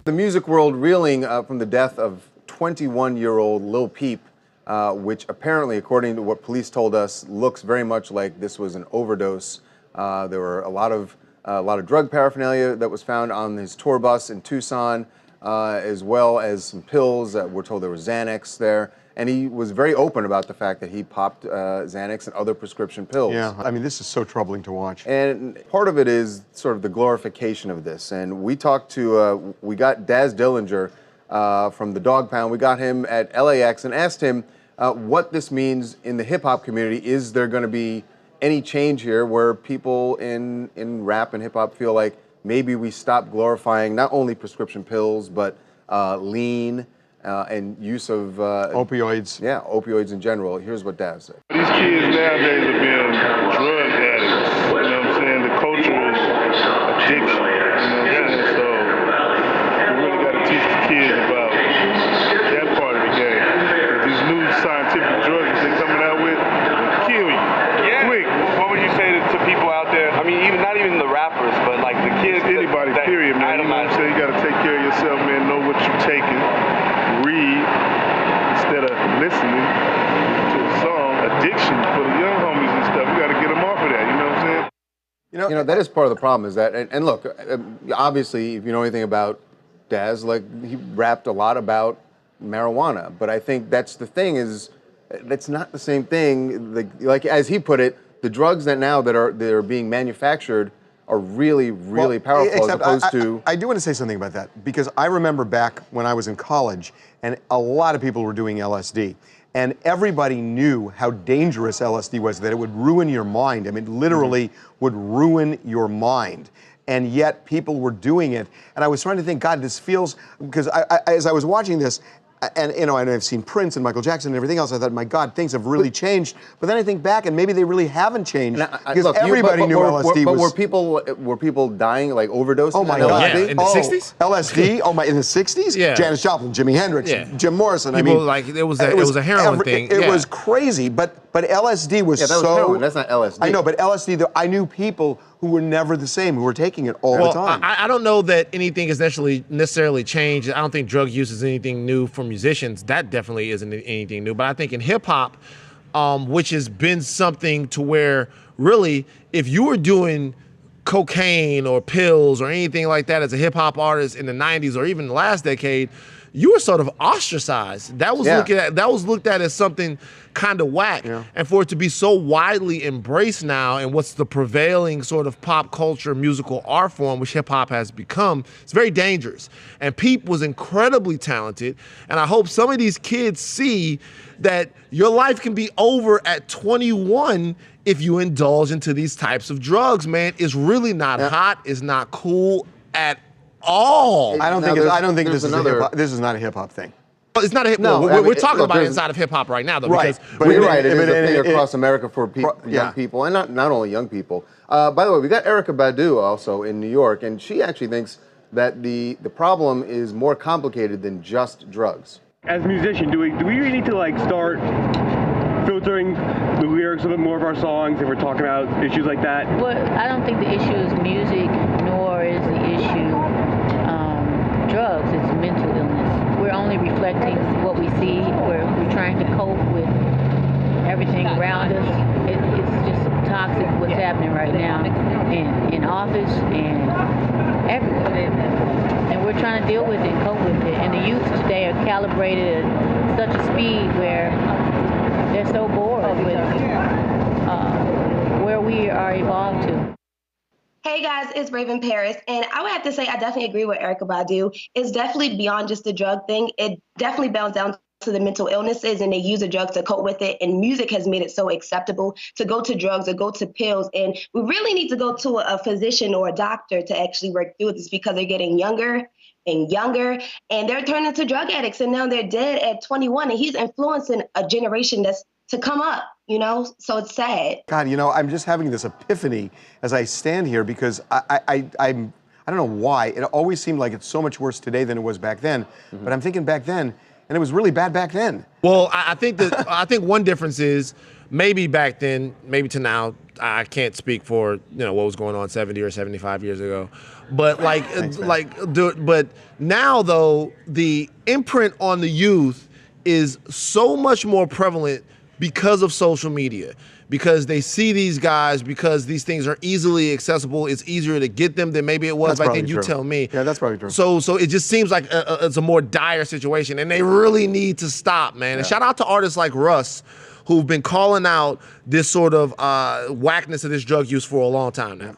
The music world reeling from the death of 21-year-old Lil Peep, which apparently, according to what police told us, looks very much like this was an overdose. There were a lot of drug paraphernalia that was found on his tour bus in Tucson, as well as some pills. We're told there was Xanax there. And he was very open about the fact that he popped Xanax and other prescription pills. Yeah, I mean, this is so troubling to watch. And part of it is sort of the glorification of this. And we talked to, we got Daz Dillinger from the Dog Pound. We got him at LAX and asked him what this means in the hip hop community. Is there going to be any change here where people in rap and hip hop feel like maybe we stop glorifying not only prescription pills, but lean, and use of opioids. Yeah, opioids in general. Here's what Daz said. These kids nowadays are being drug addicts. You know what I'm saying? The culture is addiction. You know what I'm saying? So we really got to teach the kids about that part of the game. These new scientific drugs that they're coming out with will kill you. Yeah. Quick. What would you say to people out there? I mean, not even the rappers, but like the kids. Anybody, period, man. You know what I'm saying? You got to take care of yourself, man. Know what you're taking. Read instead of listening to a song. Addiction for the young homies and stuff. You got to get them off of that. You know what I'm saying? You know, that is part of the problem. Is that and look, obviously, if you know anything about Daz, like he rapped a lot about marijuana, but I think that's the thing is that's not the same thing. Like as he put it, the drugs that are being manufactured are really powerful, as opposed to... I do want to say something about that, because I remember back when I was in college, and a lot of people were doing LSD, and everybody knew how dangerous LSD was, that it would ruin your mind. I mean, literally would ruin your mind. And yet people were doing it. And I was trying to think, God, this feels... Because as I was watching this, and you know, I've seen Prince and Michael Jackson and everything else. I thought, my God, things have really changed. But then I think back, and maybe they really haven't changed, because everybody knew LSD was. But were people dying, like overdosing? Oh my on God! LSD? Yeah, in the 60s? LSD? Oh my! In the 60s? Yeah. Janis Joplin, Jimi Hendrix, Jim Morrison. People, I mean, like it was a heroin thing. It was crazy, but LSD was that was so. heroin. That's not LSD. I know, but LSD. I knew people who were never the same, who were taking it all the time. I don't know that anything has necessarily changed. I don't think drug use is anything new for musicians. That definitely isn't anything new. But I think in hip hop, which has been something to where really, if you were doing cocaine or pills or anything like that as a hip hop artist in the 90s or even the last decade, you were sort of ostracized. That was looked at as something kind of whack. Yeah. And for it to be so widely embraced now and what's the prevailing sort of pop culture musical art form, which hip hop has become, it's very dangerous. And Peep was incredibly talented. And I hope some of these kids see that your life can be over at 21 if you indulge into these types of drugs, man. It's really not hot. It's not cool at all. I don't think this is not a hip hop thing. It's not a hip. No, we're talking about it inside of hip hop right now, though. Right, because but you're right. It is a thing across America for young people, and not only young people. By the way, we got Erykah Badu also in New York, and she actually thinks that the problem is more complicated than just drugs. As a musician, do we really need to like start filtering the lyrics a bit more of our songs if we're talking about issues like that? Well, I don't think the issue is music, nor is the issue drugs. It's mental illness. We're only reflecting what we see. We're trying to cope with everything around us. It's just toxic what's happening right now in office and everywhere. And we're trying to deal with it and cope with it. And the youth today are calibrated at such a speed where they're so bored with where we are evolved to. Hey guys, it's Raven Paris, and I would have to say I definitely agree with Erykah Badu. It's definitely beyond just the drug thing. It definitely bounds down to the mental illnesses, and they use the drugs to cope with it, and music has made it so acceptable to go to drugs or go to pills, and we really need to go to a physician or a doctor to actually work through this, because they're getting younger and younger, and they're turning into drug addicts, and now they're dead at 21, and he's influencing a generation that's to come up, you know, so it's sad. God, you know, I'm just having this epiphany as I stand here, because I don't know why. It always seemed like it's so much worse today than it was back then. But I'm thinking back then, and it was really bad back then. Well, I think one difference is maybe back then, maybe to now, I can't speak for what was going on 70 or 75 years ago, but but now though the imprint on the youth is so much more prevalent because of social media, because they see these guys, because these things are easily accessible. It's easier to get them than maybe it was back then. You tell me. Yeah, that's probably true. So it just seems like it's a more dire situation, and they really need to stop, man. And shout out to artists like Russ, who've been calling out this sort of whackness of this drug use for a long time now.